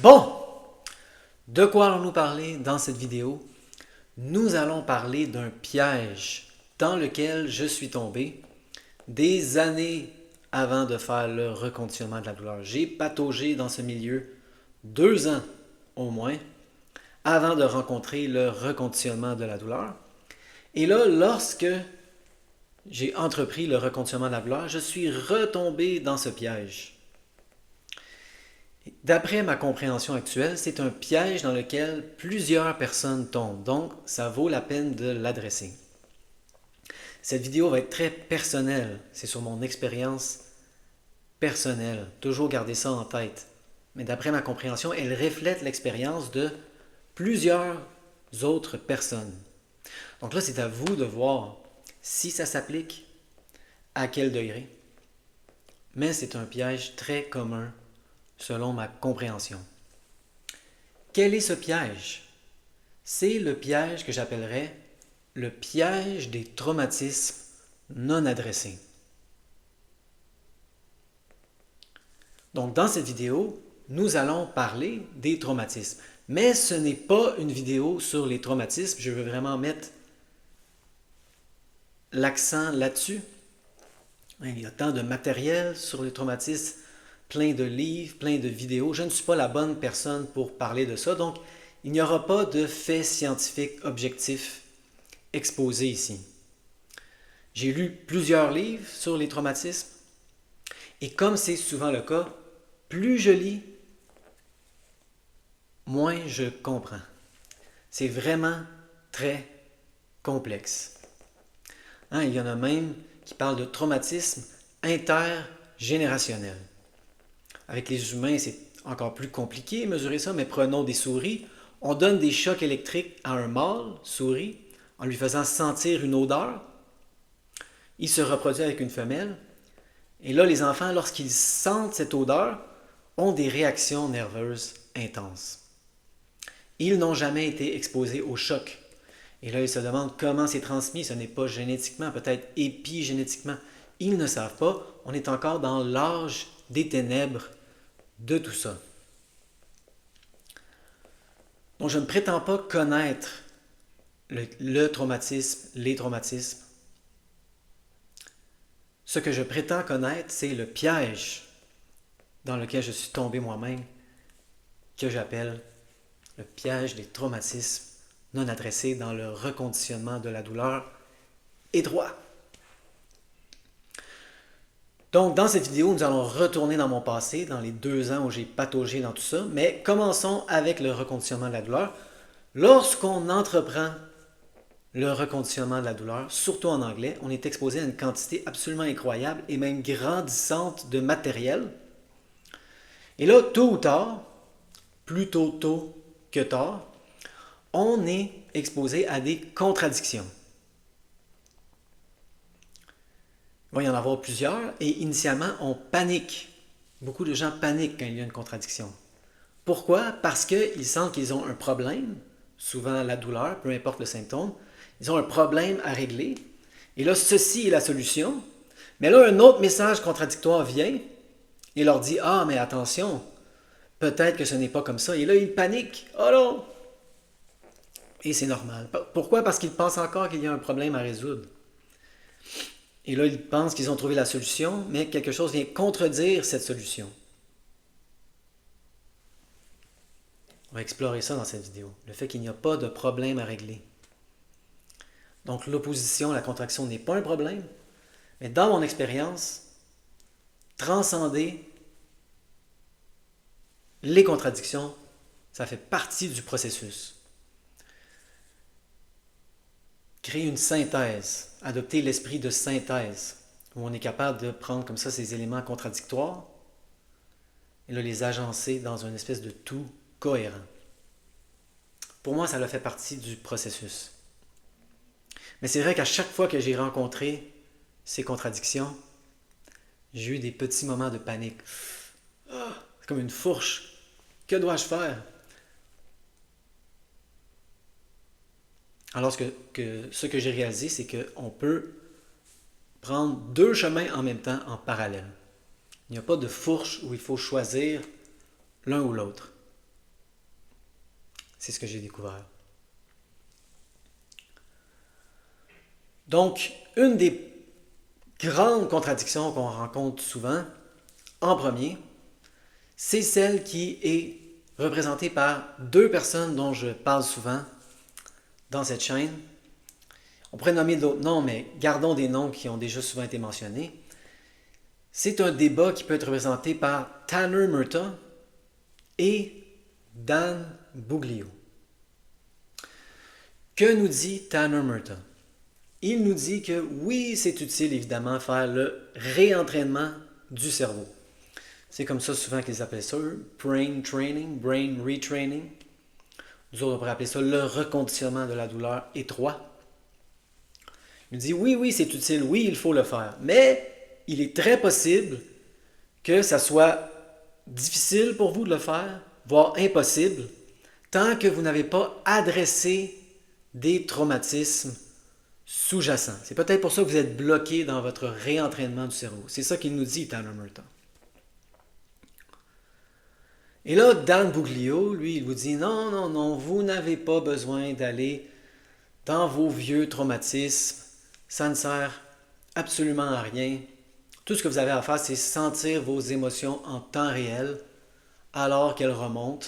Bon, de quoi allons-nous parler dans cette vidéo? Nous allons parler d'un piège dans lequel je suis tombé des années avant de faire le reconditionnement de la douleur. J'ai pataugé dans ce milieu 2 ans au moins avant de rencontrer le reconditionnement de la douleur. Et là, lorsque j'ai entrepris le reconditionnement de la douleur, je suis retombé dans ce piège. D'après ma compréhension actuelle, c'est un piège dans lequel plusieurs personnes tombent, donc ça vaut la peine de l'adresser. Cette vidéo va être très personnelle, c'est sur mon expérience personnelle, toujours garder ça en tête. Mais d'après ma compréhension, elle reflète l'expérience de plusieurs autres personnes. Donc là, c'est à vous de voir si ça s'applique, à quel degré. Mais c'est un piège très commun selon ma compréhension. Quel est ce piège? C'est le piège que j'appellerais le piège des traumatismes non adressés. Donc, dans cette vidéo, nous allons parler des traumatismes. Mais ce n'est pas une vidéo sur les traumatismes. Je veux vraiment mettre l'accent là-dessus. Il y a tant de matériel sur les traumatismes, plein de livres, plein de vidéos. Je ne suis pas la bonne personne pour parler de ça. Donc, il n'y aura pas de faits scientifiques objectifs exposés ici. J'ai lu plusieurs livres sur les traumatismes. Et comme c'est souvent le cas, plus je lis, moins je comprends. C'est vraiment très complexe. Il y en a même qui parlent de traumatisme intergénérationnel. Avec les humains, c'est encore plus compliqué de mesurer ça, mais prenons des souris. On donne des chocs électriques à un mâle souris en lui faisant sentir une odeur. Il se reproduit avec une femelle. Et là, les enfants, lorsqu'ils sentent cette odeur, ont des réactions nerveuses intenses. Ils n'ont jamais été exposés au choc. Et là, ils se demandent comment c'est transmis. Ce n'est pas génétiquement, peut-être épigénétiquement. Ils ne savent pas. On est encore dans l'âge des ténèbres de tout ça. Donc, je ne prétends pas connaître le traumatisme, les traumatismes. Ce que je prétends connaître, c'est le piège dans lequel je suis tombé moi-même, que j'appelle le piège des traumatismes non adressés dans le reconditionnement de la douleur étroit. Donc, dans cette vidéo, nous allons retourner dans mon passé, dans les 2 ans où j'ai pataugé dans tout ça, mais commençons avec le reconditionnement de la douleur. Lorsqu'on entreprend le reconditionnement de la douleur, surtout en anglais, on est exposé à une quantité absolument incroyable et même grandissante de matériel. Et là, tôt ou tard, plutôt tôt que tard, on est exposé à des contradictions. Il va y en avoir plusieurs et initialement, on panique. Beaucoup de gens paniquent quand il y a une contradiction. Pourquoi? Parce qu'ils sentent qu'ils ont un problème, souvent la douleur, peu importe le symptôme. Ils ont un problème à régler. Et là, ceci est la solution. Mais là, un autre message contradictoire vient et leur dit « Ah, mais attention, peut-être que ce n'est pas comme ça. » Et là, ils paniquent. « Oh non! » Et c'est normal. Pourquoi? Parce qu'ils pensent encore qu'il y a un problème à résoudre. Et là, ils pensent qu'ils ont trouvé la solution, mais quelque chose vient contredire cette solution. On va explorer ça dans cette vidéo. Le fait qu'il n'y a pas de problème à régler. Donc, l'opposition, la contraction n'est pas un problème, mais dans mon expérience, transcender les contradictions, ça fait partie du processus. Créer une synthèse, adopter l'esprit de synthèse, où on est capable de prendre comme ça ces éléments contradictoires et là, les agencer dans une espèce de tout cohérent. Pour moi, ça fait partie du processus. Mais c'est vrai qu'à chaque fois que j'ai rencontré ces contradictions, j'ai eu des petits moments de panique. C'est comme une fourche. Que dois-je faire? Alors que ce que j'ai réalisé, c'est qu'on peut prendre 2 chemins en même temps, en parallèle. Il n'y a pas de fourche où il faut choisir l'un ou l'autre. C'est ce que j'ai découvert. Donc, une des grandes contradictions qu'on rencontre souvent, en premier, c'est celle qui est représentée par deux personnes dont je parle souvent dans cette chaîne. On pourrait nommer d'autres noms, mais gardons des noms qui ont déjà souvent été mentionnés. C'est un débat qui peut être représenté par Tanner Murtaugh et Dan Buglio. Que nous dit Tanner Murtaugh? Il nous dit que oui, c'est utile évidemment faire le réentraînement du cerveau. C'est comme ça souvent qu'ils appellent ça, brain training, brain retraining. Nous autres, on pourrait appeler ça le reconditionnement de la douleur étroit. Il nous dit oui, c'est utile, oui, il faut le faire. Mais il est très possible que ça soit difficile pour vous de le faire, voire impossible, tant que vous n'avez pas adressé des traumatismes sous-jacents. C'est peut-être pour ça que vous êtes bloqué dans votre réentraînement du cerveau. C'est ça qu'il nous dit, Tanner Murtaugh. Et là, Dan Buglio, lui, il vous dit non, vous n'avez pas besoin d'aller dans vos vieux traumatismes. Ça ne sert absolument à rien. Tout ce que vous avez à faire, c'est sentir vos émotions en temps réel alors qu'elles remontent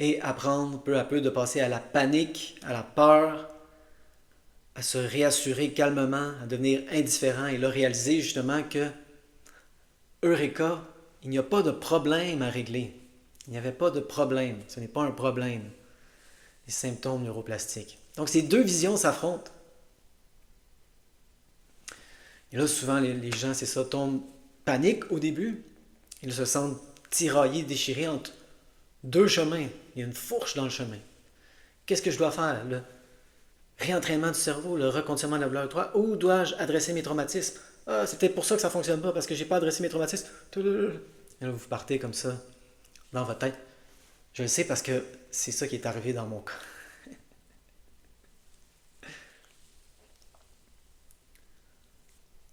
et apprendre peu à peu de passer à la panique, à la peur, à se réassurer calmement, à devenir indifférent et là réaliser justement que Eureka, il n'y a pas de problème à régler. Il n'y avait pas de problème. Ce n'est pas un problème. Les symptômes neuroplastiques. Donc ces deux visions s'affrontent. Et là, souvent, les gens, c'est ça, tombent panique au début. Ils se sentent tiraillés, déchirés entre deux chemins. Il y a une fourche dans le chemin. Qu'est-ce que je dois faire? Le réentraînement du cerveau, le reconditionnement de la douleur étroite. Où dois-je adresser mes traumatismes? Ah, c'est peut-être pour ça que ça ne fonctionne pas, parce que je n'ai pas adressé mes traumatismes. Et là, vous partez comme ça, dans votre tête. Je le sais parce que c'est ça qui est arrivé dans mon cas.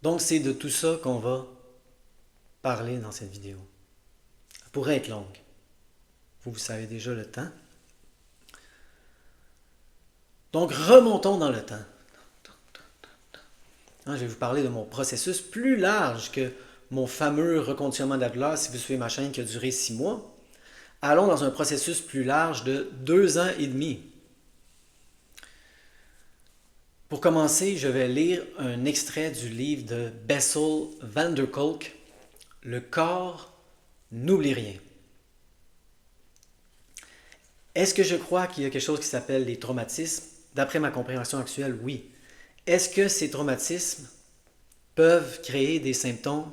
Donc, c'est de tout ça qu'on va parler dans cette vidéo. Ça pourrait être longue. Vous savez déjà le temps. Donc, remontons dans le temps. Je vais vous parler de mon processus plus large que mon fameux reconditionnement de la douleur, si vous suivez ma chaîne, qui a duré 6 mois. Allons dans un processus plus large de 2 ans et demi. Pour commencer, je vais lire un extrait du livre de Bessel van der Kolk, Le corps n'oublie rien. Est-ce que je crois qu'il y a quelque chose qui s'appelle les traumatismes? D'après ma compréhension actuelle, oui. Est-ce que ces traumatismes peuvent créer des symptômes,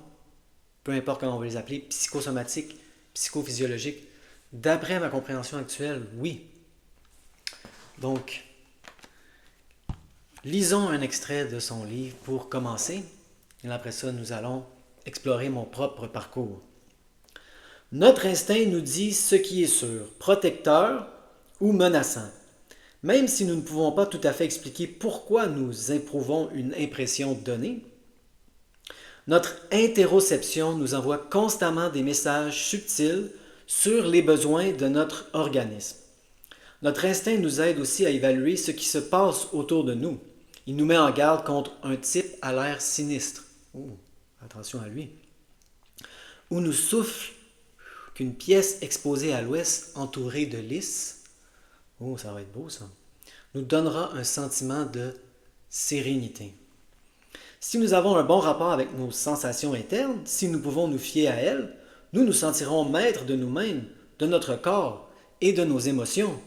peu importe comment on va les appeler, psychosomatiques, psychophysiologiques? D'après ma compréhension actuelle, oui. Donc, lisons un extrait de son livre pour commencer. Et après ça, nous allons explorer mon propre parcours. Notre instinct nous dit ce qui est sûr, protecteur ou menaçant. Même si nous ne pouvons pas tout à fait expliquer pourquoi nous éprouvons une impression donnée, notre interoception nous envoie constamment des messages subtils sur les besoins de notre organisme. Notre instinct nous aide aussi à évaluer ce qui se passe autour de nous. Il nous met en garde contre un type à l'air sinistre. Oh, attention à lui. Ou nous souffle qu'une pièce exposée à l'ouest, entourée de lys, oh, ça va être beau ça, nous donnera un sentiment de sérénité. Si nous avons un bon rapport avec nos sensations internes, si nous pouvons nous fier à elles, nous nous sentirons maîtres de nous-mêmes, de notre corps et de nos émotions.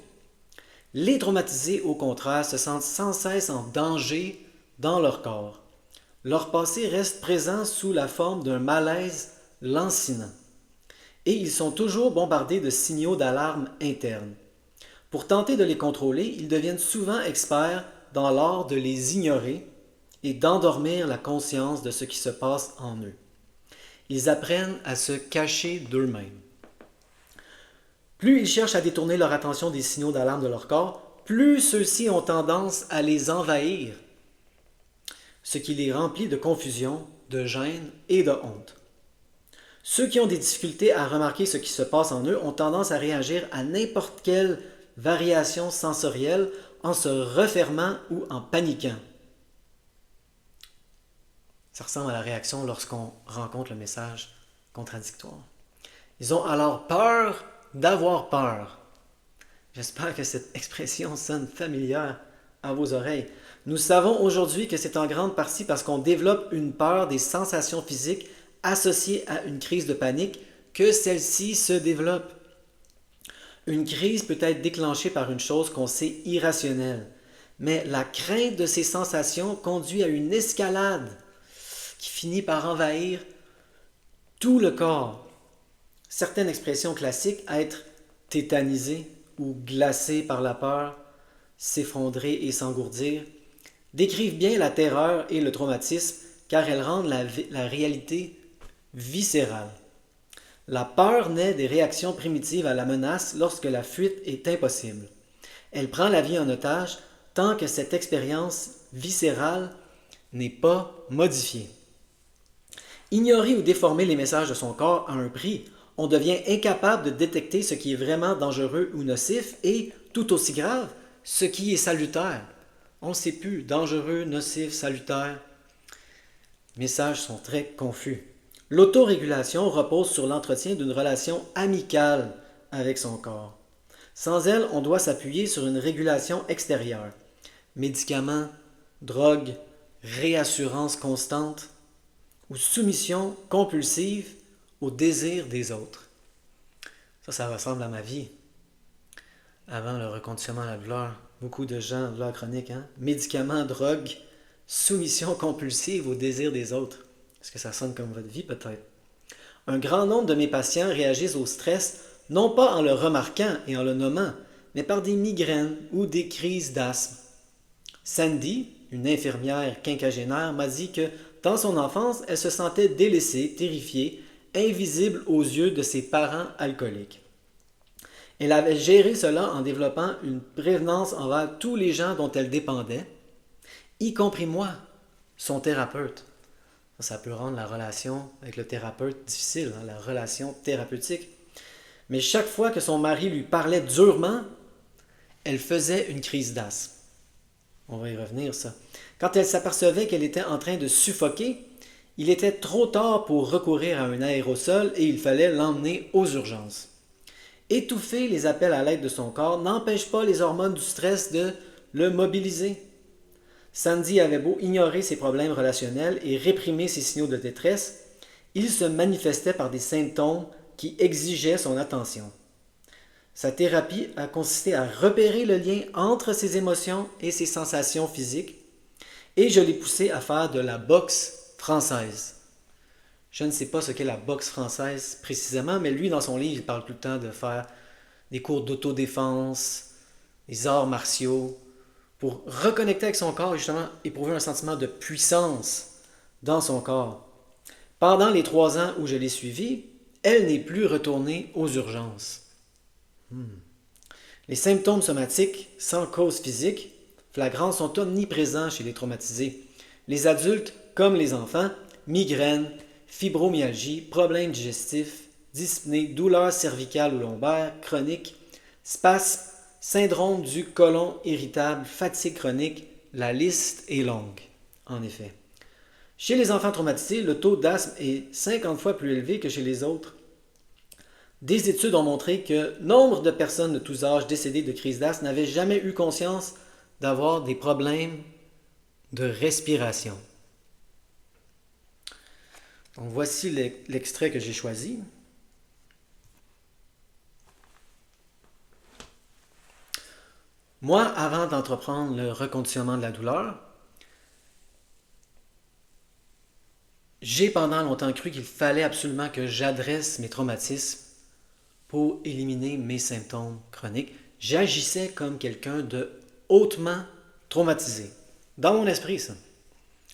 Les traumatisés, au contraire, se sentent sans cesse en danger dans leur corps. Leur passé reste présent sous la forme d'un malaise lancinant. Et ils sont toujours bombardés de signaux d'alarme internes. Pour tenter de les contrôler, ils deviennent souvent experts dans l'art de les ignorer et d'endormir la conscience de ce qui se passe en eux. Ils apprennent à se cacher d'eux-mêmes. Plus ils cherchent à détourner leur attention des signaux d'alarme de leur corps, plus ceux-ci ont tendance à les envahir, ce qui les remplit de confusion, de gêne et de honte. Ceux qui ont des difficultés à remarquer ce qui se passe en eux ont tendance à réagir à n'importe quelle variations sensorielles en se refermant ou en paniquant. Ça ressemble à la réaction lorsqu'on rencontre le message contradictoire. Ils ont alors peur d'avoir peur. J'espère que cette expression sonne familière à vos oreilles. Nous savons aujourd'hui que c'est en grande partie parce qu'on développe une peur des sensations physiques associées à une crise de panique que celle-ci se développe. Une crise peut être déclenchée par une chose qu'on sait irrationnelle, mais la crainte de ces sensations conduit à une escalade qui finit par envahir tout le corps. Certaines expressions classiques, être tétanisé ou glacé par la peur, s'effondrer et s'engourdir, décrivent bien la terreur et le traumatisme car elles rendent la réalité viscérale. La peur naît des réactions primitives à la menace lorsque la fuite est impossible. Elle prend la vie en otage tant que cette expérience viscérale n'est pas modifiée. Ignorer ou déformer les messages de son corps a un prix. On devient incapable de détecter ce qui est vraiment dangereux ou nocif et, tout aussi grave, ce qui est salutaire. On ne sait plus, dangereux, nocif, salutaire. Les messages sont très confus. L'autorégulation repose sur l'entretien d'une relation amicale avec son corps. Sans elle, on doit s'appuyer sur une régulation extérieure. Médicaments, drogue, réassurance constante ou soumission compulsive au désir des autres. Ça ressemble à ma vie. Avant le reconditionnement à la douleur, beaucoup de gens, douleur chronique, médicaments, drogue, soumission compulsive au désir des autres. Est-ce que ça sonne comme votre vie peut-être? Un grand nombre de mes patients réagissent au stress non pas en le remarquant et en le nommant, mais par des migraines ou des crises d'asthme. Sandy, une infirmière quinquagénaire, m'a dit que dans son enfance, elle se sentait délaissée, terrifiée, invisible aux yeux de ses parents alcooliques. Elle avait géré cela en développant une prévenance envers tous les gens dont elle dépendait, y compris moi, son thérapeute. Ça peut rendre la relation avec le thérapeute difficile, la relation thérapeutique. Mais chaque fois que son mari lui parlait durement, elle faisait une crise d'asthme. On va y revenir, ça. Quand elle s'apercevait qu'elle était en train de suffoquer, il était trop tard pour recourir à un aérosol et il fallait l'emmener aux urgences. Étouffer les appels à l'aide de son corps n'empêche pas les hormones du stress de le mobiliser. Sandy avait beau ignorer ses problèmes relationnels et réprimer ses signaux de détresse, il se manifestait par des symptômes qui exigeaient son attention. Sa thérapie a consisté à repérer le lien entre ses émotions et ses sensations physiques, et je l'ai poussé à faire de la boxe française. Je ne sais pas ce qu'est la boxe française précisément, mais lui, dans son livre, il parle tout le temps de faire des cours d'autodéfense, des arts martiaux, pour reconnecter avec son corps et justement éprouver un sentiment de puissance dans son corps. Pendant les 3 ans où je l'ai suivi, elle n'est plus retournée aux urgences. Les symptômes somatiques sans cause physique flagrante sont omniprésents chez les traumatisés. Les adultes, comme les enfants, migraines, fibromyalgie, problèmes digestifs, dyspnée, douleurs cervicales ou lombaires, chroniques, spasmes, syndrome du côlon irritable, fatigue chronique, la liste est longue, en effet. Chez les enfants traumatisés, le taux d'asthme est 50 fois plus élevé que chez les autres. Des études ont montré que nombre de personnes de tous âges décédées de crise d'asthme n'avaient jamais eu conscience d'avoir des problèmes de respiration. Donc voici l'extrait que j'ai choisi. Moi, avant d'entreprendre le reconditionnement de la douleur, j'ai pendant longtemps cru qu'il fallait absolument que j'adresse mes traumatismes pour éliminer mes symptômes chroniques. J'agissais comme quelqu'un de hautement traumatisé. Dans mon esprit, ça.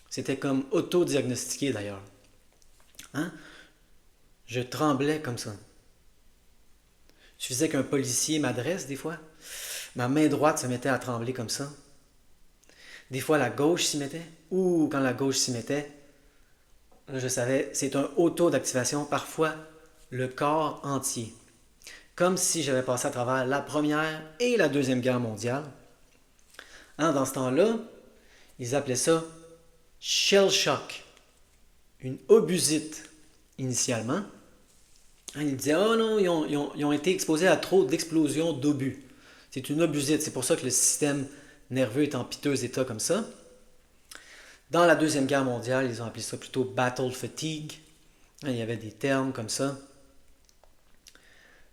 C'était comme auto-diagnostiqué d'ailleurs. Je tremblais comme ça. Il suffisait qu'un policier m'adresse des fois. Ma main droite se mettait à trembler comme ça. Des fois, la gauche s'y mettait. Ou quand la gauche s'y mettait, je savais, c'est un auto d'activation, parfois le corps entier. comme si j'avais passé à travers la Première et la Deuxième Guerre mondiale. Hein, dans ce temps-là, ils appelaient ça shell shock, une obusite initialement. Hein, ils disaient, oh non, ils ont été exposés à trop d'explosions d'obus. C'est une obusite, c'est pour ça que le système nerveux est en piteux état comme ça. Dans la Deuxième Guerre mondiale, ils ont appelé ça plutôt battle fatigue. Hein, il y avait des termes comme ça.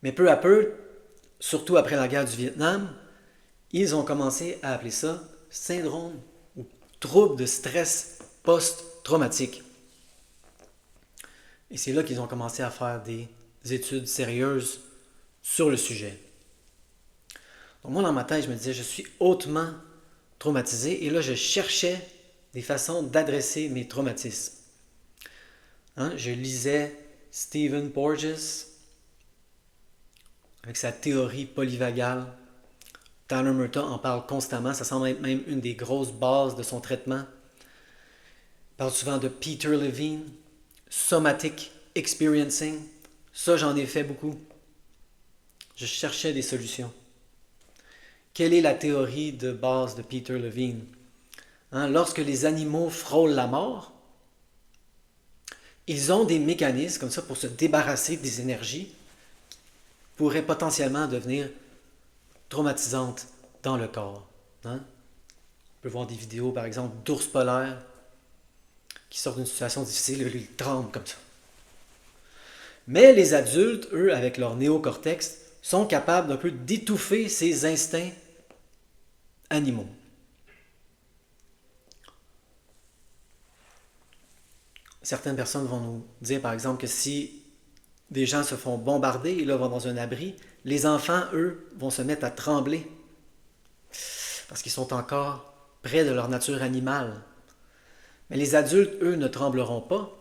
Mais peu à peu, surtout après la guerre du Vietnam, ils ont commencé à appeler ça syndrome ou trouble de stress post-traumatique. Et c'est là qu'ils ont commencé à faire des études sérieuses sur le sujet. Donc moi, dans ma tête, je me disais, je suis hautement traumatisé. Et là, je cherchais des façons d'adresser mes traumatismes. Hein, je lisais Stephen Porges avec sa théorie polyvagale. Tyler Murtaugh en parle constamment. Ça semble être même une des grosses bases de son traitement. Il parle souvent de Peter Levine, somatic experiencing. Ça, j'en ai fait beaucoup. Je cherchais des solutions. Quelle est la théorie de base de Peter Levine? Hein, lorsque les animaux frôlent la mort, ils ont des mécanismes comme ça pour se débarrasser des énergies qui pourraient potentiellement devenir traumatisantes dans le corps. Hein? On peut voir des vidéos, par exemple, d'ours polaires qui sortent d'une situation difficile et ils tremblent comme ça. Mais les adultes, eux, avec leur néocortex, sont capables d'un peu d'étouffer ces instincts animaux. Certaines personnes vont nous dire, par exemple, que si des gens se font bombarder et là vont dans un abri, les enfants, eux, vont se mettre à trembler parce qu'ils sont encore près de leur nature animale. Mais les adultes, eux, ne trembleront pas.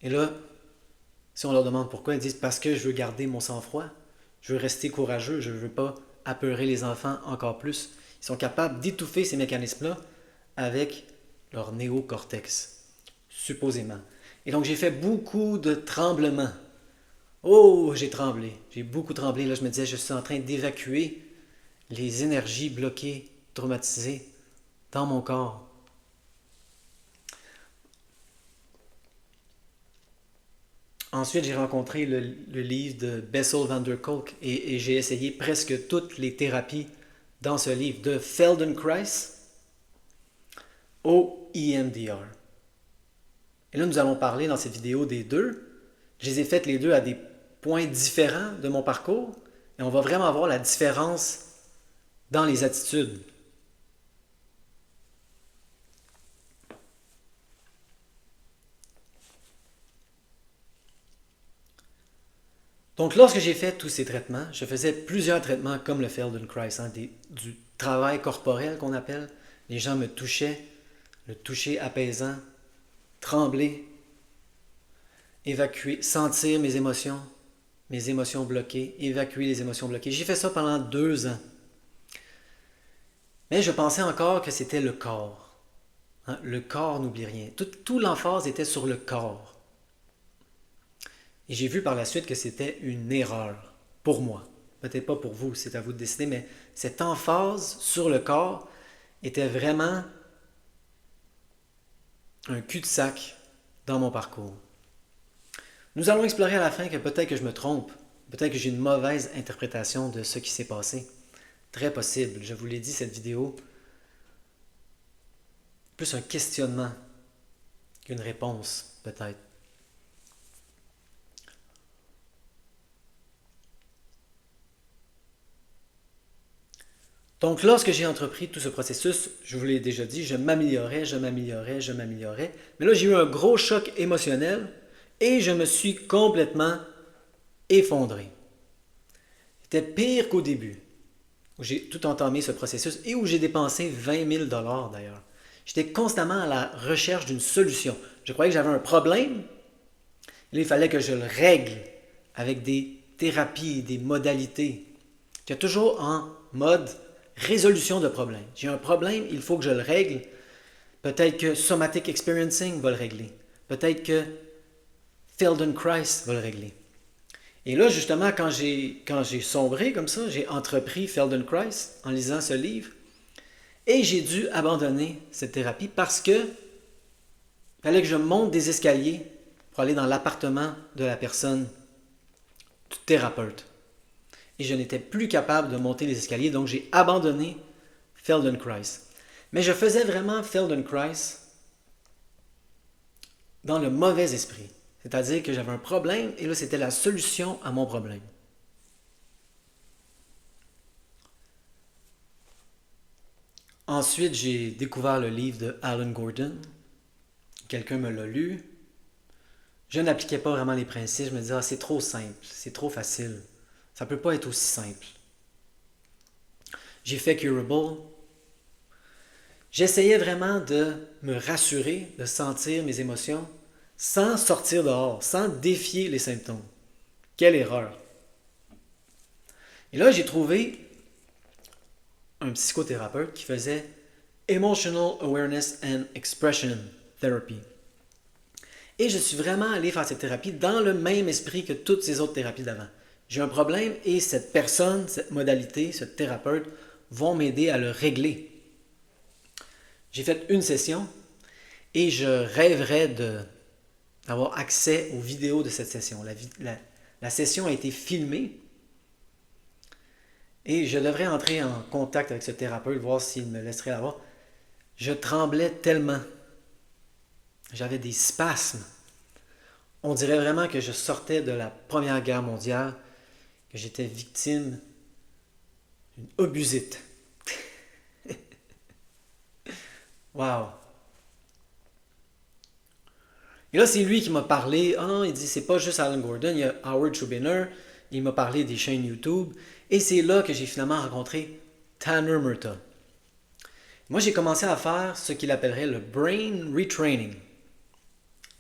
Et là, si on leur demande pourquoi, ils disent parce que je veux garder mon sang-froid, je veux rester courageux, je ne veux pas apeurer les enfants encore plus. Ils sont capables d'étouffer ces mécanismes-là avec leur néocortex, supposément. Et donc j'ai fait beaucoup de tremblements. Oh, j'ai tremblé, j'ai beaucoup tremblé. Là, je me disais, je suis en train d'évacuer les énergies bloquées, traumatisées dans mon corps. Ensuite, j'ai rencontré le livre de Bessel van der Kolk et j'ai essayé presque toutes les thérapies dans ce livre, de Feldenkrais au EMDR. Et là, nous allons parler dans cette vidéo des deux. Je les ai faites les deux à des points différents de mon parcours et on va vraiment voir la différence dans les attitudes. Donc, lorsque j'ai fait tous ces traitements, je faisais plusieurs traitements comme le Feldenkrais, hein, du travail corporel qu'on appelle. Les gens me touchaient, le toucher apaisant, trembler, évacuer, sentir mes émotions bloquées, évacuer les émotions bloquées. J'ai fait ça pendant 2 ans. Mais je pensais encore que c'était le corps. Hein, le corps n'oublie rien. Tout l'emphase était sur le corps. Et j'ai vu par la suite que c'était une erreur pour moi. Peut-être pas pour vous, c'est à vous de décider, mais cette emphase sur le corps était vraiment un cul-de-sac dans mon parcours. Nous allons explorer à la fin que peut-être que je me trompe, peut-être que j'ai une mauvaise interprétation de ce qui s'est passé. Très possible, je vous l'ai dit, cette vidéo, plus un questionnement qu'une réponse, peut-être. Donc, lorsque j'ai entrepris tout ce processus, je vous l'ai déjà dit, je m'améliorais. Mais là, j'ai eu un gros choc émotionnel et je me suis complètement effondré. C'était pire qu'au début, où j'ai tout entamé ce processus et où j'ai dépensé 20 000 d'ailleurs. J'étais constamment à la recherche d'une solution. Je croyais que j'avais un problème. Et là, il fallait que je le règle avec des thérapies, des modalités. J'étais toujours en mode résolution de problème. J'ai un problème, il faut que je le règle. Peut-être que Somatic Experiencing va le régler. Peut-être que Feldenkrais va le régler. Et là, justement, quand j'ai sombré comme ça, j'ai entrepris Feldenkrais en lisant ce livre et j'ai dû abandonner cette thérapie parce que fallait que je monte des escaliers pour aller dans l'appartement de la personne, du thérapeute. Et je n'étais plus capable de monter les escaliers, donc j'ai abandonné Feldenkrais. Mais je faisais vraiment Feldenkrais dans le mauvais esprit. C'est-à-dire que j'avais un problème et là, c'était la solution à mon problème. Ensuite, j'ai découvert le livre de Alan Gordon. Quelqu'un me l'a lu. Je n'appliquais pas vraiment les principes. Je me disais, ah, c'est trop simple, c'est trop facile. Ça ne peut pas être aussi simple. J'ai fait Curable. J'essayais vraiment de me rassurer, de sentir mes émotions sans sortir dehors, sans défier les symptômes. Quelle erreur! Et là, j'ai trouvé un psychothérapeute qui faisait Emotional Awareness and Expression Therapy. Et je suis vraiment allé faire cette thérapie dans le même esprit que toutes ces autres thérapies d'avant. J'ai un problème et cette personne, cette modalité, ce thérapeute vont m'aider à le régler. J'ai fait une session et je rêverais d'avoir accès aux vidéos de cette session. La session a été filmée et je devrais entrer en contact avec ce thérapeute, voir s'il me laisserait la voir. Je tremblais tellement. J'avais des spasmes. On dirait vraiment que je sortais de la Première Guerre mondiale, que j'étais victime d'une obusite. Wow! Et là, c'est lui qui m'a parlé. Ah non, il dit, c'est pas juste Alan Gordon, il y a Howard Schubiner. Il m'a parlé des chaînes YouTube. Et c'est là que j'ai finalement rencontré Tanner Murtaugh. Moi, j'ai commencé à faire ce qu'il appellerait le brain retraining.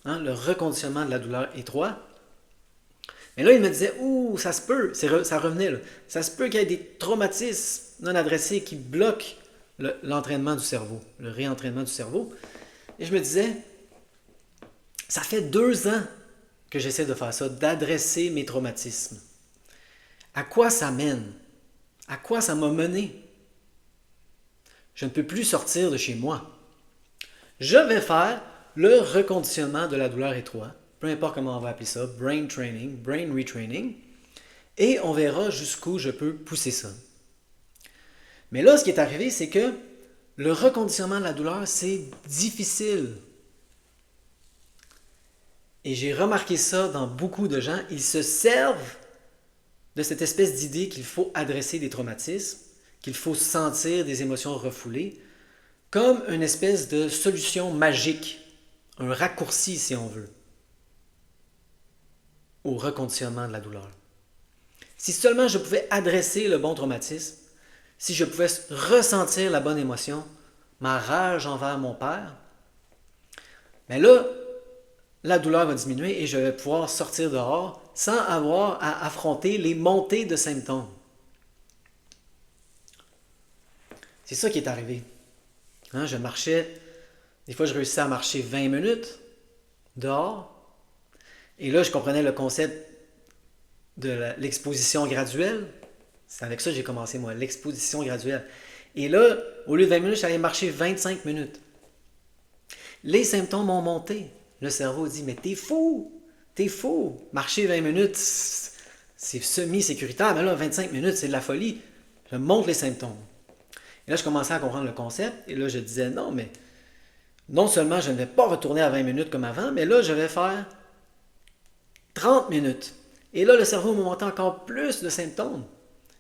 Hein, le reconditionnement de la douleur étroite. Mais là, il me disait, ouh, ça se peut, ça revenait là. Ça se peut qu'il y ait des traumatismes non adressés qui bloquent l'entraînement du cerveau, le réentraînement du cerveau. Et je me disais, ça fait 2 ans que j'essaie de faire ça, d'adresser mes traumatismes. À quoi ça mène? À quoi ça m'a mené? Je ne peux plus sortir de chez moi. Je vais faire le reconditionnement de la douleur étroite, peu importe comment on va appeler ça, brain training, brain retraining, et on verra jusqu'où je peux pousser ça. Mais là, ce qui est arrivé, c'est que le reconditionnement de la douleur, c'est difficile. Et j'ai remarqué ça dans beaucoup de gens. Ils se servent de cette espèce d'idée qu'il faut adresser des traumatismes, qu'il faut sentir des émotions refoulées, comme une espèce de solution magique, un raccourci si on veut, au reconditionnement de la douleur. Si seulement je pouvais adresser le bon traumatisme, si je pouvais ressentir la bonne émotion, ma rage envers mon père, mais là, la douleur va diminuer et je vais pouvoir sortir dehors sans avoir à affronter les montées de symptômes. C'est ça qui est arrivé. Hein, je marchais, des fois je réussissais à marcher 20 minutes dehors, et là je comprenais le concept de l'exposition graduelle. C'est avec ça que j'ai commencé moi, l'exposition graduelle. Et là, au lieu de 20 minutes, j'allais marcher 25 minutes. Les symptômes ont monté. Le cerveau dit, mais t'es fou! T'es fou! Marcher 20 minutes, c'est semi-sécuritaire, mais là, 25 minutes, c'est de la folie. Je montre les symptômes. Et là, je commençais à comprendre le concept, et là, je disais, non, mais non seulement je ne vais pas retourner à 20 minutes comme avant, mais là, je vais faire 30 minutes. Et là, le cerveau m'a monté encore plus de symptômes.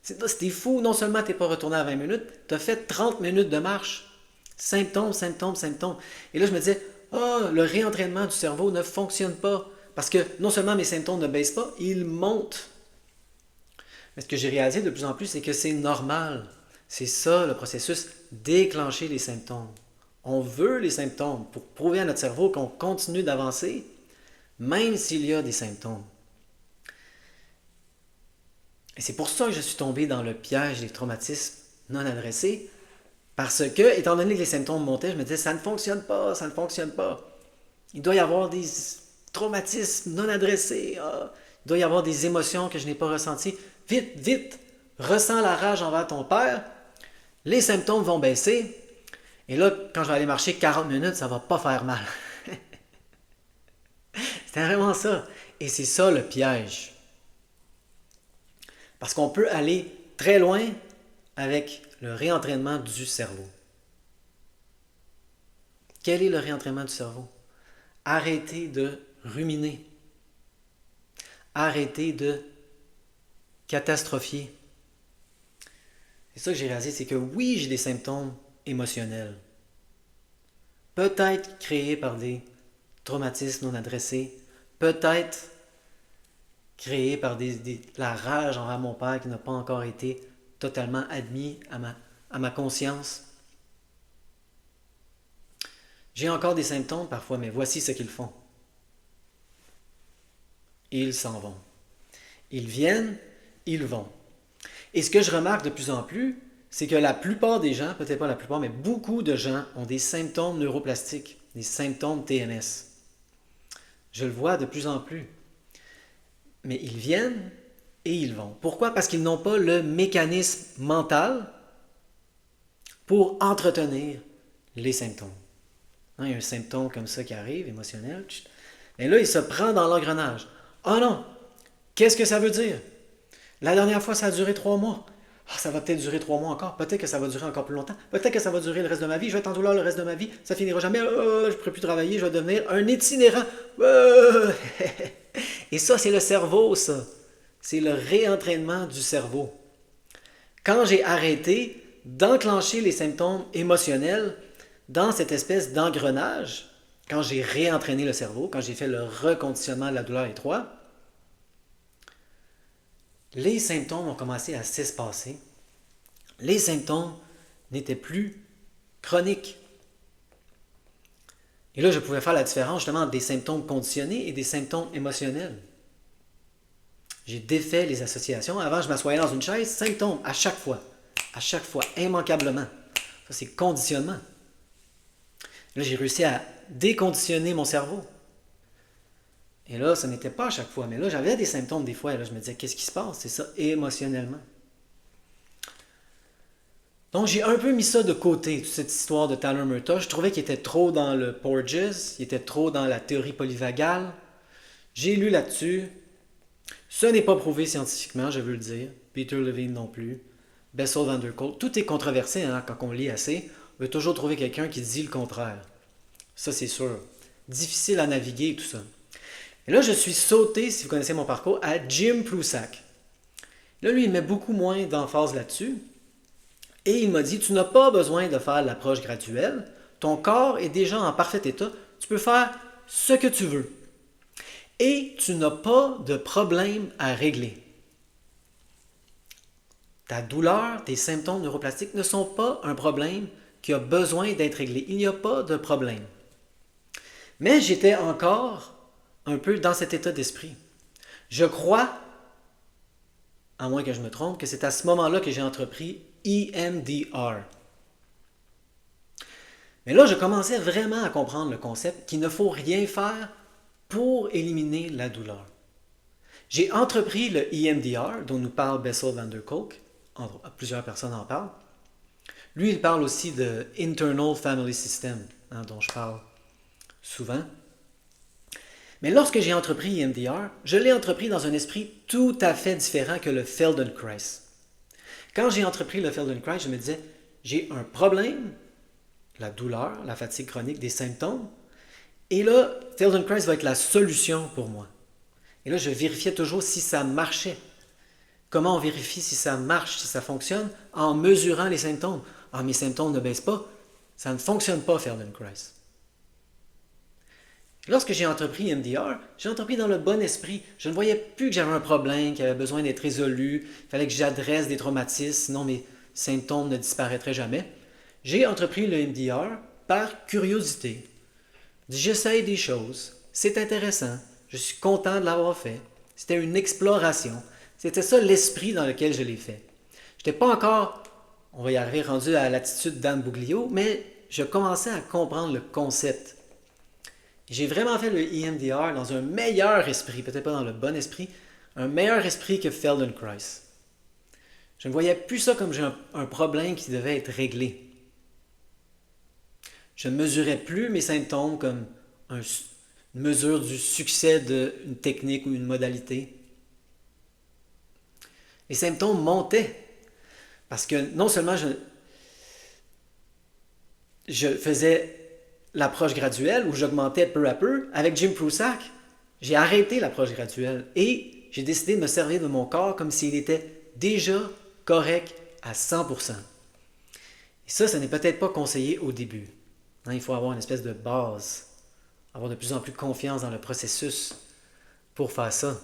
C'était fou, non seulement tu n'es pas retourné à 20 minutes, tu as fait 30 minutes de marche. Symptômes, symptômes, symptômes. Et là, je me disais, le réentraînement du cerveau ne fonctionne pas. Parce que non seulement mes symptômes ne baissent pas, ils montent. Mais ce que j'ai réalisé de plus en plus, c'est que c'est normal. C'est ça le processus, déclencher les symptômes. On veut les symptômes pour prouver à notre cerveau qu'on continue d'avancer, même s'il y a des symptômes. Et c'est pour ça que je suis tombé dans le piège des traumatismes non adressés, parce que, étant donné que les symptômes montaient, je me disais, ça ne fonctionne pas, ça ne fonctionne pas. Il doit y avoir des traumatismes non adressés. Il doit y avoir des émotions que je n'ai pas ressenties. Vite, vite, ressens la rage envers ton père. Les symptômes vont baisser. Et là, quand je vais aller marcher 40 minutes, ça ne va pas faire mal. C'était vraiment ça. Et c'est ça le piège. Parce qu'on peut aller très loin avec le réentraînement du cerveau. Quel est le réentraînement du cerveau? Arrêtez de ruminer. Arrêtez de catastrophier. C'est ça que j'ai réalisé, c'est que oui, j'ai des symptômes émotionnels. Peut-être créés par des traumatismes non adressés. Peut-être créés par la rage envers mon père qui n'a pas encore été totalement admis à ma conscience. J'ai encore des symptômes parfois, mais voici ce qu'ils font. Ils s'en vont. Ils viennent, ils vont. Et ce que je remarque de plus en plus, c'est que la plupart des gens, peut-être pas la plupart, mais beaucoup de gens ont des symptômes neuroplastiques, des symptômes TMS. Je le vois de plus en plus. Mais ils viennent et ils vont. Pourquoi? Parce qu'ils n'ont pas le mécanisme mental pour entretenir les symptômes. Il y a un symptôme comme ça qui arrive, émotionnel. Et là, il se prend dans l'engrenage. Oh non! Qu'est-ce que ça veut dire? La dernière fois, ça a duré 3 mois. Ah, ça va peut-être durer 3 mois encore. Peut-être que ça va durer encore plus longtemps. Peut-être que ça va durer le reste de ma vie. Je vais être en douleur le reste de ma vie. Ça finira jamais. Je ne pourrai plus travailler. Je vais devenir un itinérant. Et ça, c'est le cerveau, ça. C'est le réentraînement du cerveau. Quand j'ai arrêté d'enclencher les symptômes émotionnels dans cette espèce d'engrenage, quand j'ai réentraîné le cerveau, quand j'ai fait le reconditionnement de la douleur étroite, les symptômes ont commencé à s'espacer. Les symptômes n'étaient plus chroniques. Et là, je pouvais faire la différence justement entre des symptômes conditionnés et des symptômes émotionnels. J'ai défait les associations. Avant, je m'assoyais dans une chaise, symptômes à chaque fois, immanquablement. Ça, c'est conditionnement. Là, j'ai réussi à déconditionner mon cerveau. Et là, ça n'était pas à chaque fois, mais là, j'avais des symptômes des fois. Et là, je me disais, qu'est-ce qui se passe? C'est ça, émotionnellement. Donc, j'ai un peu mis ça de côté, toute cette histoire de Tyler Murtaugh. Je trouvais qu'il était trop dans le Porges, il était trop dans la théorie polyvagale. J'ai lu là-dessus. Ce n'est pas prouvé scientifiquement, je veux le dire. Peter Levine non plus. Bessel van der Kolk. Tout est controversé quand on lit assez. On veut toujours trouver quelqu'un qui dit le contraire. Ça, c'est sûr. Difficile à naviguer, tout ça. Et là, je suis sauté, si vous connaissez mon parcours, à Jim Prusak. Là, lui, il met beaucoup moins d'emphase là-dessus. Et il m'a dit, tu n'as pas besoin de faire l'approche graduelle. Ton corps est déjà en parfait état. Tu peux faire ce que tu veux. Et tu n'as pas de problème à régler. Ta douleur, tes symptômes neuroplastiques ne sont pas un problème qui a besoin d'être réglé. Il n'y a pas de problème. Mais j'étais encore un peu dans cet état d'esprit. Je crois, à moins que je me trompe, que c'est à ce moment-là que j'ai entrepris EMDR. Mais là, je commençais vraiment à comprendre le concept qu'il ne faut rien faire pour éliminer la douleur. J'ai entrepris le EMDR, dont nous parle Bessel van der Kolk. Plusieurs personnes en parlent. Lui, il parle aussi de Internal Family System, dont je parle souvent. Mais lorsque j'ai entrepris EMDR, je l'ai entrepris dans un esprit tout à fait différent que le Feldenkrais. Quand j'ai entrepris le Feldenkrais, je me disais, j'ai un problème, la douleur, la fatigue chronique, des symptômes, et là, Feldenkrais va être la solution pour moi. Et là, je vérifiais toujours si ça marchait. Comment on vérifie si ça marche, si ça fonctionne? En mesurant les symptômes. Ah, mes symptômes ne baissent pas. Ça ne fonctionne pas, Feldenkrais. Lorsque j'ai entrepris EMDR, j'ai entrepris dans le bon esprit. Je ne voyais plus que j'avais un problème, qui avait besoin d'être résolu. Il fallait que j'adresse des traumatismes, sinon mes symptômes ne disparaîtraient jamais. J'ai entrepris le EMDR par curiosité. J'essaye des choses. C'est intéressant. Je suis content de l'avoir fait. C'était une exploration. C'était ça l'esprit dans lequel je l'ai fait. Je n'étais pas encore, on va y arriver, rendu à l'attitude d'Anne Bouglio, mais je commençais à comprendre le concept. J'ai vraiment fait le EMDR dans un meilleur esprit, peut-être pas dans le bon esprit, un meilleur esprit que Feldenkrais. Je ne voyais plus ça comme un problème qui devait être réglé. Je ne mesurais plus mes symptômes comme une mesure du succès d'une technique ou une modalité. Les symptômes montaient parce que non seulement je faisais l'approche graduelle où j'augmentais peu à peu, avec Jim Prusak, j'ai arrêté l'approche graduelle et j'ai décidé de me servir de mon corps comme s'il était déjà correct à 100%. Et ça n'est peut-être pas conseillé au début. Il faut avoir une espèce de base, avoir de plus en plus confiance dans le processus pour faire ça.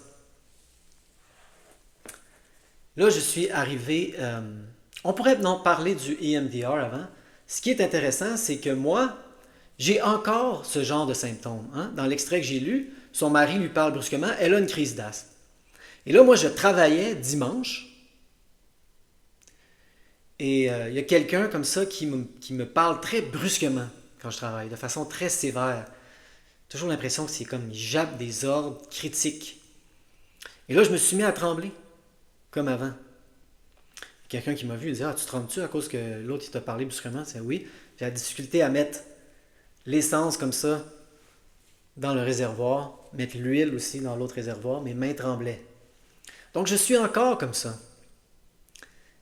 Là, je suis arrivé... on pourrait parler du EMDR avant. Ce qui est intéressant, c'est que moi, j'ai encore ce genre de symptômes. Dans l'extrait que j'ai lu, son mari lui parle brusquement, elle a une crise d'asthme. Et là, moi, je travaillais dimanche. Et il y a quelqu'un comme ça qui me parle très brusquement quand je travaille, de façon très sévère. Toujours l'impression que c'est comme il jappe des ordres critiques. Et là, je me suis mis à trembler, comme avant. Quelqu'un qui m'a vu, il dit « Ah, tu trembles-tu à cause que l'autre il t'a parlé brusquement? » C'est oui. J'ai la difficulté à mettre l'essence comme ça dans le réservoir, mettre l'huile aussi dans l'autre réservoir, mes mains tremblaient. Donc, je suis encore comme ça.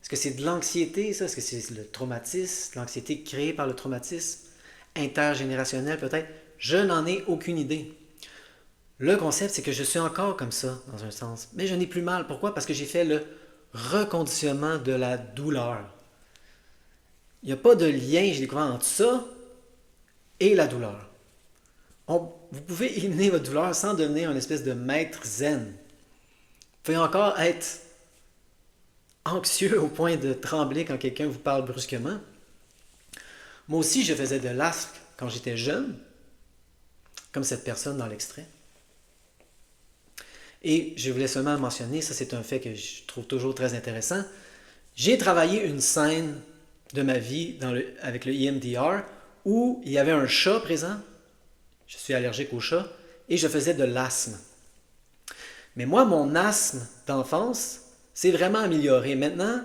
Est-ce que c'est de l'anxiété, ça? Est-ce que c'est le traumatisme, l'anxiété créée par le traumatisme? Intergénérationnel peut-être? Je n'en ai aucune idée. Le concept, c'est que je suis encore comme ça, dans un sens. Mais je n'ai plus mal. Pourquoi? Parce que j'ai fait le reconditionnement de la douleur. Il n'y a pas de lien, j'ai découvert, entre ça et la douleur. Vous pouvez éliminer votre douleur sans devenir une espèce de maître zen. Vous pouvez encore être anxieux au point de trembler quand quelqu'un vous parle brusquement. Moi aussi, je faisais de l'asthme quand j'étais jeune, comme cette personne dans l'extrait. Et je voulais seulement mentionner, ça c'est un fait que je trouve toujours très intéressant, j'ai travaillé une scène de ma vie avec le EMDR où il y avait un chat présent, je suis allergique aux chats, et je faisais de l'asthme. Mais moi, mon asthme d'enfance s'est vraiment amélioré. Maintenant,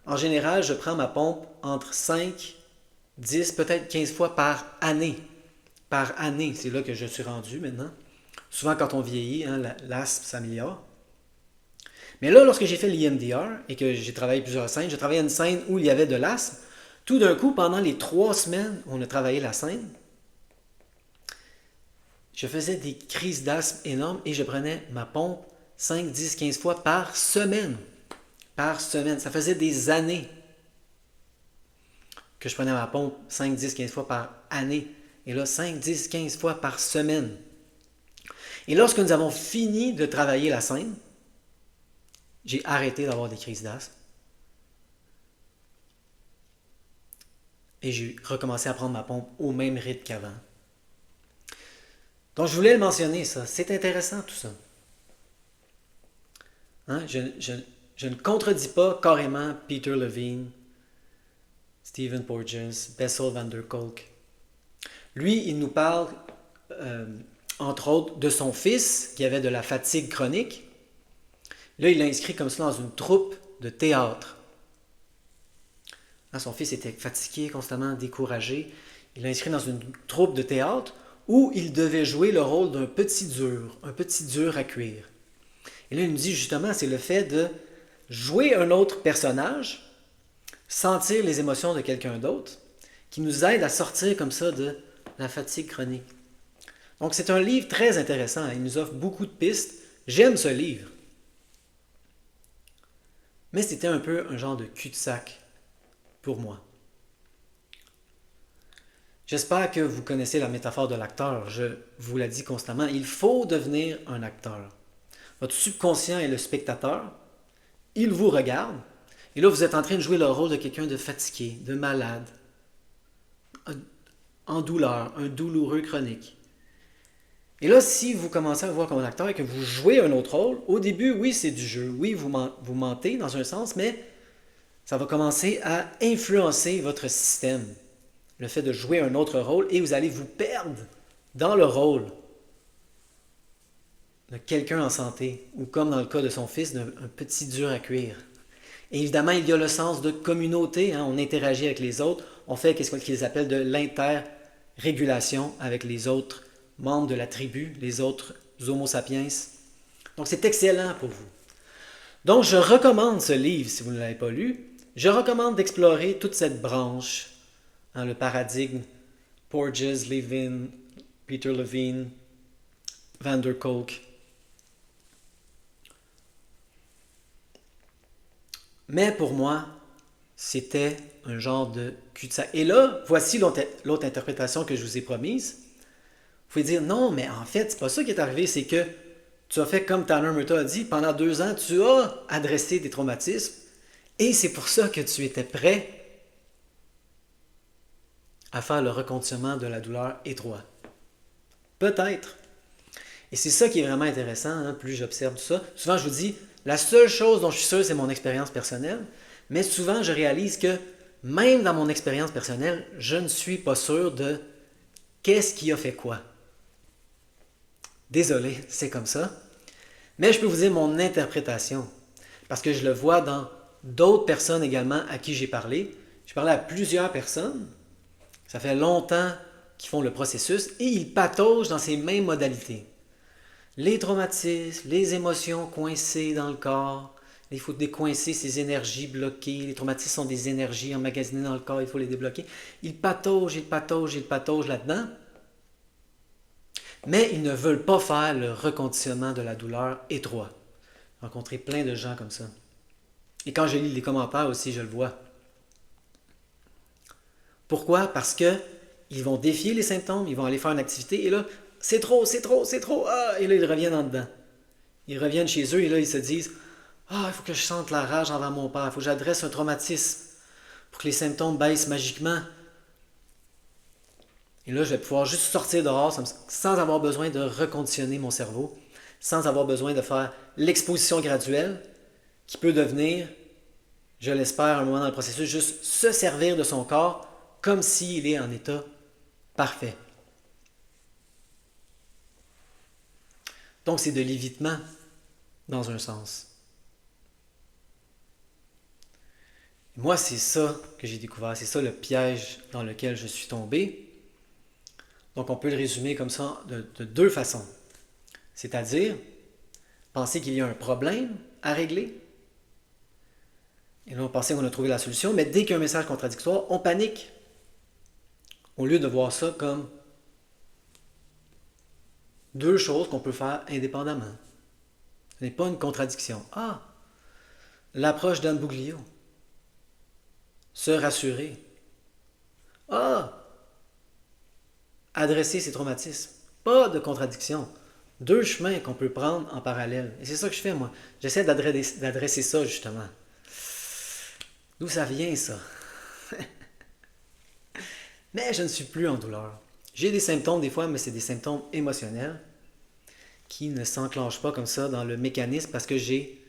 en général, je prends ma pompe entre 5, 10, peut-être 15 fois par année. Par année, c'est là que je suis rendu maintenant. Souvent, quand on vieillit, l'asthme s'améliore. Mais là, lorsque j'ai fait l'EMDR et que j'ai travaillé plusieurs scènes, j'ai travaillé une scène où il y avait de l'asthme. Tout d'un coup, pendant les 3 semaines où on a travaillé la scène, je faisais des crises d'asthme énormes et je prenais ma pompe 5, 10, 15 fois par semaine. Par semaine. Ça faisait des années que je prenais ma pompe 5, 10, 15 fois par année. Et là, 5, 10, 15 fois par semaine. Et lorsque nous avons fini de travailler la scène, j'ai arrêté d'avoir des crises d'asthme. Et j'ai recommencé à prendre ma pompe au même rythme qu'avant. Donc, je voulais le mentionner, ça. C'est intéressant, tout ça. Je ne contredis pas carrément Peter Levine, Stephen Porges, Bessel van der Kolk. Lui, il nous parle, entre autres, de son fils qui avait de la fatigue chronique. Là, il l'a inscrit comme ça dans une troupe de théâtre. Son fils était fatigué, constamment découragé. Il l'a inscrit dans une troupe de théâtre où il devait jouer le rôle d'un petit dur à cuire. Et là, il nous dit justement, c'est le fait de jouer un autre personnage, sentir les émotions de quelqu'un d'autre, qui nous aide à sortir comme ça de la fatigue chronique. Donc, c'est un livre très intéressant. Il nous offre beaucoup de pistes. J'aime ce livre. Mais c'était un peu un genre de cul-de-sac pour moi. J'espère que vous connaissez la métaphore de l'acteur. Je vous l'ai dit constamment, il faut devenir un acteur. Votre subconscient est le spectateur. Il vous regarde. Et là, vous êtes en train de jouer le rôle de quelqu'un de fatigué, de malade, en douleur, un douloureux chronique. Et là, si vous commencez à voir comme un acteur et que vous jouez un autre rôle, au début, oui, c'est du jeu. Oui, vous mentez dans un sens, mais ça va commencer à influencer votre système. Le fait de jouer un autre rôle et vous allez vous perdre dans le rôle. de quelqu'un en santé, ou comme dans le cas de son fils, d'un petit dur à cuire. Et évidemment, il y a le sens de communauté, hein, on interagit avec les autres, on fait ce qu'ils appellent de l'interrégulation avec les autres membres de la tribu, les autres Homo sapiens. Donc c'est excellent pour vous. Donc je recommande ce livre si vous ne l'avez pas lu. Je recommande d'explorer toute cette branche, hein, le paradigme, Porges, Levin, Peter Levine, Van der Kolk. Mais pour moi, c'était un genre de cul-de-sac. Et là, voici l'autre interprétation que je vous ai promise. Vous pouvez dire, non, mais en fait, c'est pas ça qui est arrivé, c'est que tu as fait comme Tanner Murtaugh a dit, pendant 2 ans, tu as adressé des traumatismes, et c'est pour ça que tu étais prêt à faire le reconditionnement de la douleur étroit. Peut-être. Et c'est ça qui est vraiment intéressant, hein, plus j'observe tout ça. Souvent, je vous dis, la seule chose dont je suis sûr, c'est mon expérience personnelle, mais souvent, je réalise que même dans mon expérience personnelle, je ne suis pas sûr de qu'est-ce qui a fait quoi. Désolé, c'est comme ça. Mais je peux vous dire mon interprétation, parce que je le vois dans d'autres personnes également à qui j'ai parlé. J'ai parlé à plusieurs personnes, ça fait longtemps qu'ils font le processus, et ils pataugent dans ces mêmes modalités. Les traumatismes, les émotions coincées dans le corps, il faut décoincer ces énergies bloquées. Les traumatismes sont des énergies emmagasinées dans le corps, il faut les débloquer. Ils pataugent là-dedans, mais ils ne veulent pas faire le reconditionnement de la douleur étroit. J'ai rencontré plein de gens comme ça. Et quand je lis les commentaires aussi, je le vois. Pourquoi? Parce que ils vont défier les symptômes, ils vont aller faire une activité, et là, c'est trop, ah! Et là, ils reviennent en dedans. Ils reviennent chez eux, et là, ils se disent, ah, il faut que je sente la rage envers mon père, il faut que j'adresse un traumatisme pour que les symptômes baissent magiquement. Et là, je vais pouvoir juste sortir dehors sans avoir besoin de reconditionner mon cerveau, sans avoir besoin de faire l'exposition graduelle qui peut devenir, je l'espère, à un moment dans le processus, juste se servir de son corps comme s'il est en état parfait. Donc, c'est de l'évitement dans un sens. Moi, c'est ça que j'ai découvert, c'est ça le piège dans lequel je suis tombé. Donc, on peut le résumer comme ça de 2 façons. C'est-à-dire, penser qu'il y a un problème à régler. Et là, on pensait qu'on a trouvé la solution, mais dès qu'il y a un message contradictoire, on panique. Au lieu de voir ça comme 2 choses qu'on peut faire indépendamment. Ce n'est pas une contradiction. Ah, l'approche d'Anne Bouglio. Se rassurer. Ah, adresser ses traumatismes. Pas de contradiction. 2 chemins qu'on peut prendre en parallèle. Et c'est ça que je fais, moi. J'essaie d'adresser ça, justement. D'où ça vient, ça? Mais je ne suis plus en douleur. J'ai des symptômes des fois, mais c'est des symptômes émotionnels qui ne s'enclenchent pas comme ça dans le mécanisme parce que j'ai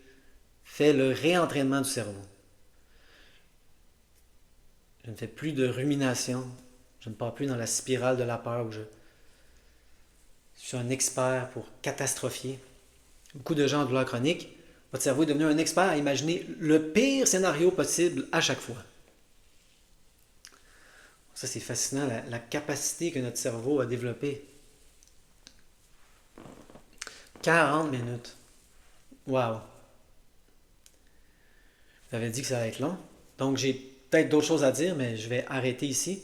fait le réentraînement du cerveau. Je ne fais plus de rumination. Je ne pars plus dans la spirale de la peur où je suis un expert pour catastrophier. Beaucoup de gens en douleur chronique, votre cerveau est devenu un expert à imaginer le pire scénario possible à chaque fois. Ça, c'est fascinant, la capacité que notre cerveau a développée. 40 minutes. Wow. J'avais dit que ça allait être long. Donc, j'ai peut-être d'autres choses à dire, mais je vais arrêter ici.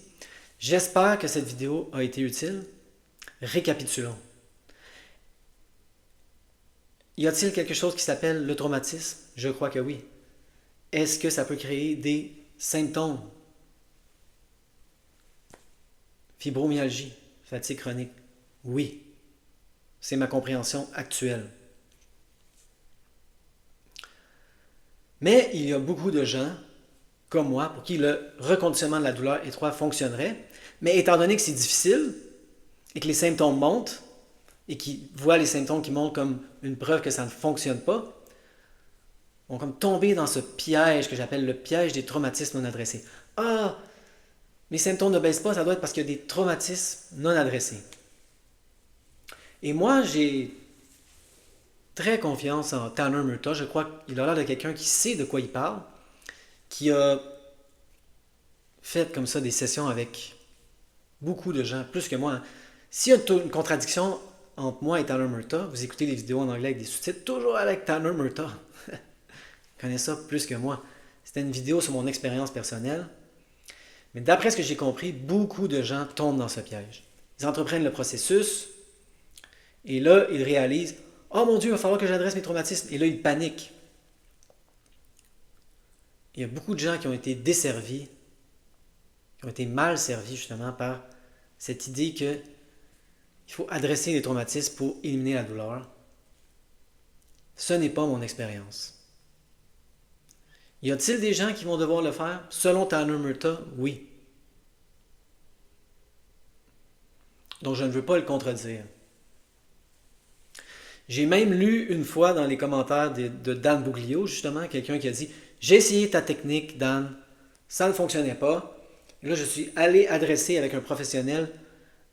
J'espère que cette vidéo a été utile. Récapitulons. Y a-t-il quelque chose qui s'appelle le traumatisme? Je crois que oui. Est-ce que ça peut créer des symptômes? Fibromyalgie, fatigue chronique. Oui. C'est ma compréhension actuelle. Mais il y a beaucoup de gens, comme moi, pour qui le reconditionnement de la douleur étroite fonctionnerait. Mais étant donné que c'est difficile et que les symptômes montent, et qui voient les symptômes qui montent comme une preuve que ça ne fonctionne pas, vont comme tomber dans ce piège que j'appelle le piège des traumatismes non adressés. Ah, mes symptômes ne baissent pas, ça doit être parce qu'il y a des traumatismes non adressés. Et moi, j'ai très confiance en Tanner Murtaugh. Je crois qu'il a l'air de quelqu'un qui sait de quoi il parle, qui a fait comme ça des sessions avec beaucoup de gens, plus que moi, hein. S'il y a une contradiction entre moi et Tanner Murtaugh, vous écoutez les vidéos en anglais avec des sous-titres, toujours avec Tanner Murtaugh. Il connaît ça plus que moi. C'était une vidéo sur mon expérience personnelle. Mais d'après ce que j'ai compris, beaucoup de gens tombent dans ce piège. Ils entreprennent le processus et là, ils réalisent oh mon Dieu, il va falloir que j'adresse mes traumatismes. Et là, ils paniquent. Il y a beaucoup de gens qui ont été desservis, qui ont été mal servis justement par cette idée qu'il faut adresser les traumatismes pour éliminer la douleur. Ce n'est pas mon expérience. Y a-t-il des gens qui vont devoir le faire? Selon Tanner Murtaugh, oui. Donc je ne veux pas le contredire. J'ai même lu une fois dans les commentaires de Dan Buglio, justement, quelqu'un qui a dit « J'ai essayé ta technique, Dan, ça ne fonctionnait pas. » Et là, je suis allé adresser avec un professionnel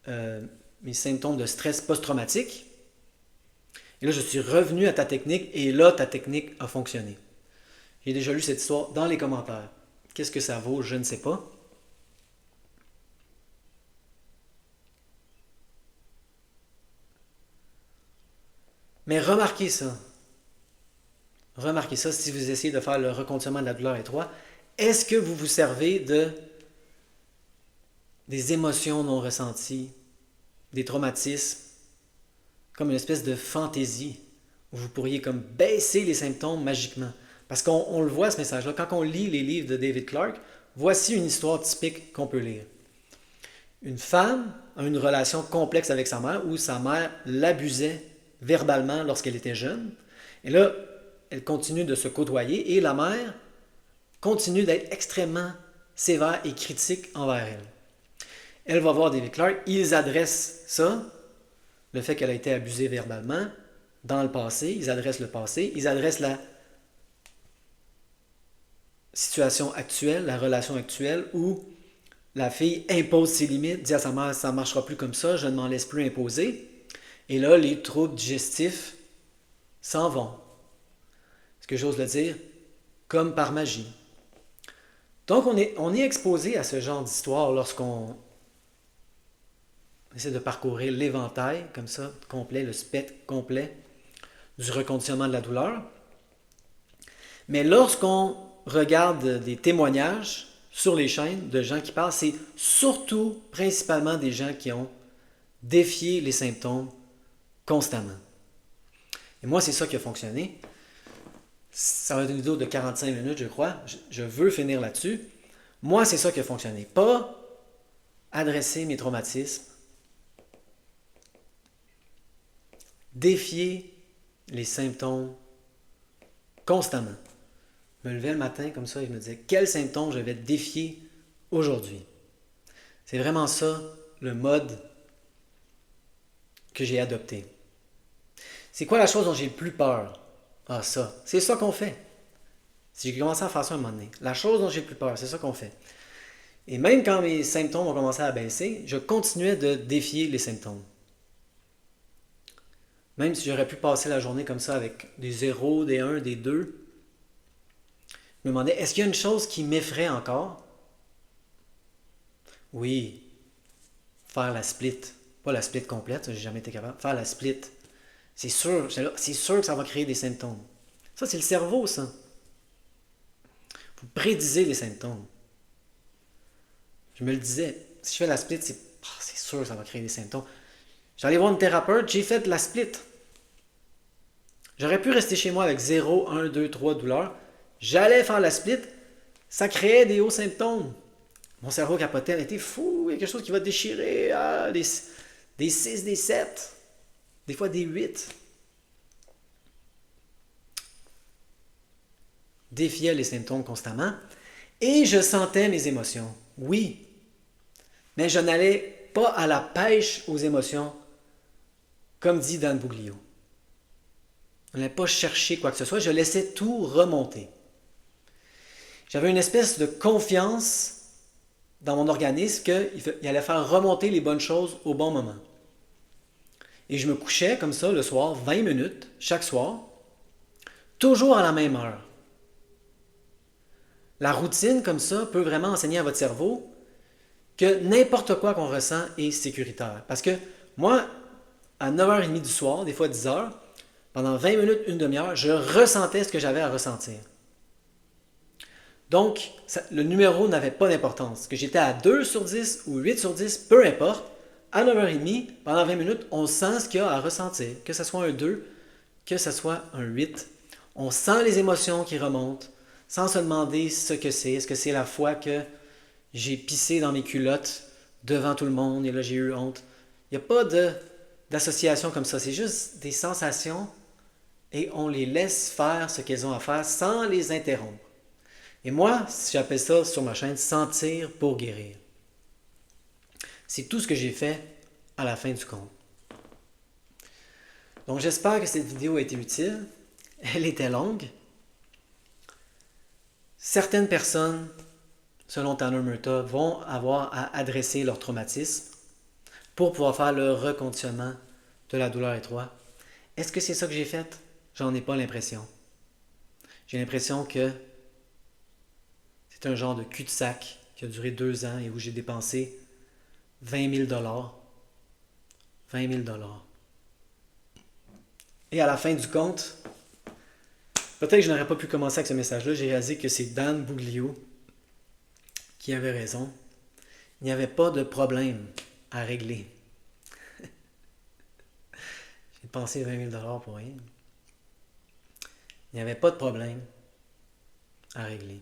mes symptômes de stress post-traumatique. Et là, je suis revenu à ta technique et là, ta technique a fonctionné. J'ai déjà lu cette histoire dans les commentaires. Qu'est-ce que ça vaut? Je ne sais pas. Mais remarquez ça. Remarquez ça si vous essayez de faire le reconditionnement de la douleur étroite. Est-ce que vous vous servez des émotions non ressenties, des traumatismes, comme une espèce de fantaisie où vous pourriez comme baisser les symptômes magiquement? Parce qu'on le voit ce message-là. Quand on lit les livres de David Clarke, voici une histoire typique qu'on peut lire. Une femme a une relation complexe avec sa mère où sa mère l'abusait verbalement lorsqu'elle était jeune. Et là, elle continue de se côtoyer et la mère continue d'être extrêmement sévère et critique envers elle. Elle va voir David Clarke, ils adressent ça, le fait qu'elle a été abusée verbalement dans le passé, ils adressent le passé, ils adressent la situation actuelle, la relation actuelle où la fille impose ses limites, dit à sa mère ça ne marchera plus comme ça, je ne m'en laisse plus imposer. Et là, les troubles digestifs s'en vont. Est-ce que j'ose le dire? Comme par magie. Donc, on est exposé à ce genre d'histoire lorsqu'on essaie de parcourir l'éventail, comme ça, complet, le spectre complet du reconditionnement de la douleur. Mais lorsqu'on regarde des témoignages sur les chaînes de gens qui parlent, c'est surtout, principalement des gens qui ont défié les symptômes constamment. Et moi, c'est ça qui a fonctionné. Ça va être une vidéo de 45 minutes, je crois. Je veux finir là-dessus. Moi, c'est ça qui a fonctionné. Pas adresser mes traumatismes, défier les symptômes constamment. Je me levais le matin comme ça et je me disais quels symptômes je vais défier aujourd'hui. C'est vraiment ça le mode que j'ai adopté. C'est quoi la chose dont j'ai le plus peur? Ah, ça. C'est ça qu'on fait. Si j'ai commencé à faire ça un moment donné. La chose dont j'ai le plus peur, c'est ça qu'on fait. Et même quand mes symptômes ont commencé à baisser, je continuais de défier les symptômes. Même si j'aurais pu passer la journée comme ça avec des 0, des 1, des 2, je me demandais, est-ce qu'il y a une chose qui m'effraie encore? Oui, faire la split. Pas la split complète, j'ai jamais été capable. Faire la split. C'est sûr que ça va créer des symptômes. Ça, c'est le cerveau, ça. Vous prédisez les symptômes. Je me le disais, si je fais la split, c'est sûr que ça va créer des symptômes. J'allais voir une thérapeute, j'ai fait de la split. J'aurais pu rester chez moi avec 0, 1, 2, 3 douleurs. J'allais faire la split, ça créait des hauts symptômes. Mon cerveau capotait, elle était fou, il y a quelque chose qui va déchirer. Ah, des 6, des 7, des fois des 8. Défiais les symptômes constamment et je sentais mes émotions. Oui, mais je n'allais pas à la pêche aux émotions, comme dit Dan Buglio. Je n'allais pas chercher quoi que ce soit, je laissais tout remonter. J'avais une espèce de confiance dans mon organisme qu'il allait faire remonter les bonnes choses au bon moment. Et je me couchais comme ça le soir, 20 minutes, chaque soir, toujours à la même heure. La routine comme ça peut vraiment enseigner à votre cerveau que n'importe quoi qu'on ressent est sécuritaire. Parce que moi, à 9h30 du soir, des fois 10h, pendant 20 minutes, une demi-heure, je ressentais ce que j'avais à ressentir. Donc, le numéro n'avait pas d'importance. Que j'étais à 2 sur 10 ou 8 sur 10, peu importe. À 9h30, pendant 20 minutes, on sent ce qu'il y a à ressentir. Que ce soit un 2, que ce soit un 8. On sent les émotions qui remontent sans se demander ce que c'est. Est-ce que c'est la fois que j'ai pissé dans mes culottes devant tout le monde et là j'ai eu honte? Il n'y a pas d'association comme ça. C'est juste des sensations et on les laisse faire ce qu'elles ont à faire sans les interrompre. Et moi, j'appelle ça sur ma chaîne sentir pour guérir. C'est tout ce que j'ai fait à la fin du compte. Donc j'espère que cette vidéo a été utile. Elle était longue. Certaines personnes, selon Tanner Murtaugh, vont avoir à adresser leur traumatisme pour pouvoir faire le reconditionnement de la douleur étroite. Est-ce que c'est ça que j'ai fait? J'en ai pas l'impression. J'ai l'impression que c'est un genre de cul-de-sac qui a duré 2 ans et où j'ai dépensé 20 000 $. 20 000 $. Et à la fin du compte, peut-être que je n'aurais pas pu commencer avec ce message-là. J'ai réalisé que c'est Dan Buglio qui avait raison. Il n'y avait pas de problème à régler. J'ai dépensé 20 000 $ pour rien. Il n'y avait pas de problème à régler.